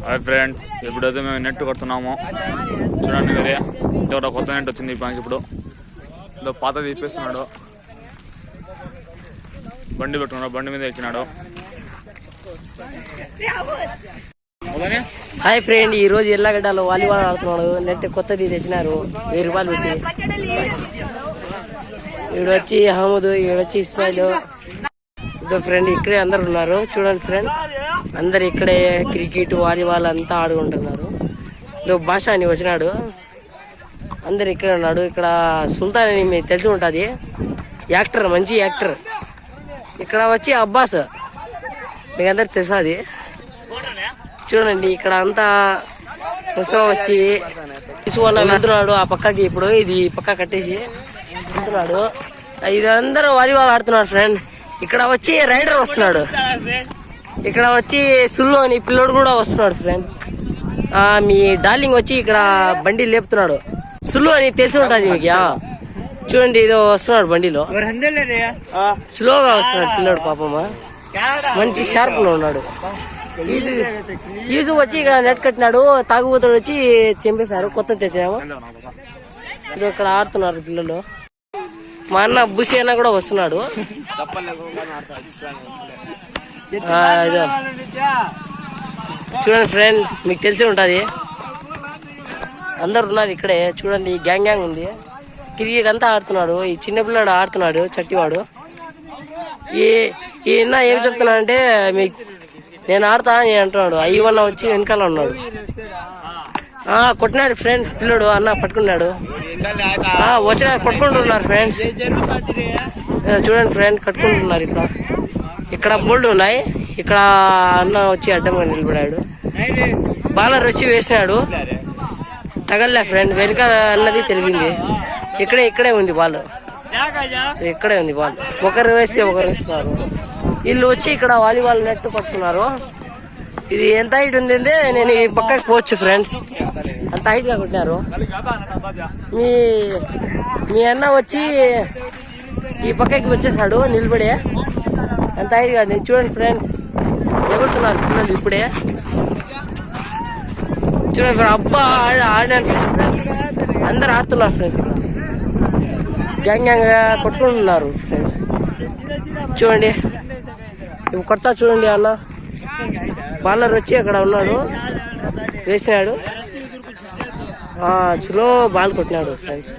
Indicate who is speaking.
Speaker 1: Hi friends, ఇప్పుడైతే మేము net కొడుతున్నాము. చూడండి మీరే, ఇంకొక కొత్త నెట్ వచ్చింది ఇప్పుడు. ఇదో పాత తీపిస్తున్నాడు, బండి పెట్టుకున్నాడు, బండి మీద ఎక్కినాడు.
Speaker 2: హాయ్ ఫ్రెండ్, ఈ రోజు ఎల్లగడ్డలో వాలీబాల్ ఆడుతున్నాడు. నెట్ కొత్తది తెచ్చినారు, 1000 రూపాయలు పెట్టి. ఈడొచ్చి అహ్మద్, ఈడొచ్చి ఇస్మాయిల్. ఇదో ఫ్రెండ్ ఇక్కడే అందరు ఉన్నారు. చూడండి ఫ్రెండ్, అందరు ఇక్కడే క్రికెట్ వాలీబాల్ అంతా ఆడుకుంటున్నారు. ఇదో భాష అని వచ్చినాడు, అందరు ఇక్కడే ఉన్నాడు. ఇక్కడ సుల్తాన్ అని మీకు తెలిసి ఉంటుంది, యాక్టర్, మంచి యాక్టర్. ఇక్కడ వచ్చి అబ్బాస్, మీకు అందరికి తెలుసు. అది చూడండి, ఇక్కడ అంతా వచ్చి తీసుకున్న వెళ్తున్నాడు ఆ పక్కకి. ఇప్పుడు ఇది పక్క కట్టేసి వెళ్తున్నాడు. ఇది అందరూ వాలీబాల్ ఆడుతున్నారు ఫ్రెండ్. ఇక్కడ వచ్చి రైడర్ వస్తున్నాడు, ఇక్కడ వచ్చి సుల్లు అని పిల్లోడు కూడా వస్తున్నాడు ఫ్రెండ్. మీ డార్లింగ్ వచ్చి ఇక్కడ బండి లేపుతున్నాడు. సుల్లు అని తెలిసి ఉంటుంది మీకు. చూడండి, ఇదో వస్తున్నాడు బండిలో, స్లోగా వస్తున్నాడు పిల్లోడు. పాపమ్మా, మంచి షార్ప్ లో ఉన్నాడు. ఈజు వచ్చి ఇక్కడ నెట్ కట్టినాడు, తాగుబోతుడు వచ్చి చంపేశారు. కొత్త తెచ్చాము. ఇది ఇక్కడ ఆడుతున్నారు పిల్లలు. మా అన్న బుసి అన్న కూడా వస్తున్నాడు. చూడండి ఫ్రెండ్, మీకు తెలిసి ఉంటది, అందరు ఉన్నారు ఇక్కడే. చూడండి, గ్యాంగ్ గ్యాంగ్ ఉంది. క్రికెట్ అంతా ఆడుతున్నాడు. ఈ చిన్న పిల్లాడు ఆడుతున్నాడు, చట్టివాడు. ఈయన ఏం చెప్తున్నాడంటే, మీకు నేను ఆడతా అని అంటున్నాడు. అయ్యవన్న వచ్చి వెనకాల ఉన్నాడు. కొట్టినాడు ఫ్రెండ్ పిల్లడు. అన్న పట్టుకున్నాడు, వచ్చినారు, కొట్టుకుంటున్నారు ఫ్రెండ్. చూడండి ఫ్రెండ్, కట్టుకుంటున్నారు. ఇక్కడ బోల్డ్ ఉన్నాయి. ఇక్కడ అన్న వచ్చి అడ్డంగా నిలబడాడు. బాలర్ వచ్చి వేసినాడు, తగలే ఫ్రెండ్. వెనుక అన్నది తెలిపింది. ఇక్కడే ఉంది బాల్, ఇక్కడే ఉంది బాల్. ఒకరు వేస్తే ఒకరు వేస్తున్నారు. వీళ్ళు వచ్చి ఇక్కడ వాలీబాల్ నెట్ పట్టుకున్నారు. ఇది ఎంత హైట్ ఉంది అంటే నేను ఈ పక్కకి పోవచ్చు ఫ్రెండ్స్, అంత హైట్ గా కొట్టినారు. మీ అన్న వచ్చి ఈ పక్కకి వచ్చేసాడు నిలబడే, అంత హైట్ గా. చూడండి ఫ్రెండ్స్, ఎగురుతున్నారు పిల్లలు ఇప్పుడే. చూడండి, అబ్బా ఆడాను ఫ్రెండ్స్. అందరు ఆడుతున్నారు ఫ్రెండ్స్. గ్యాంగ్ గ్యాంగ్ గా కొట్టుకుంటున్నారు ఫ్రెండ్స్. చూడండి, ఇప్పుడు కొడతా చూడండి. అన్న బాలర్ వచ్చి అక్కడ ఉన్నాడు, వేసినాడు. స్లో బాల్ కొట్టినాడు ఫ్రెండ్స్.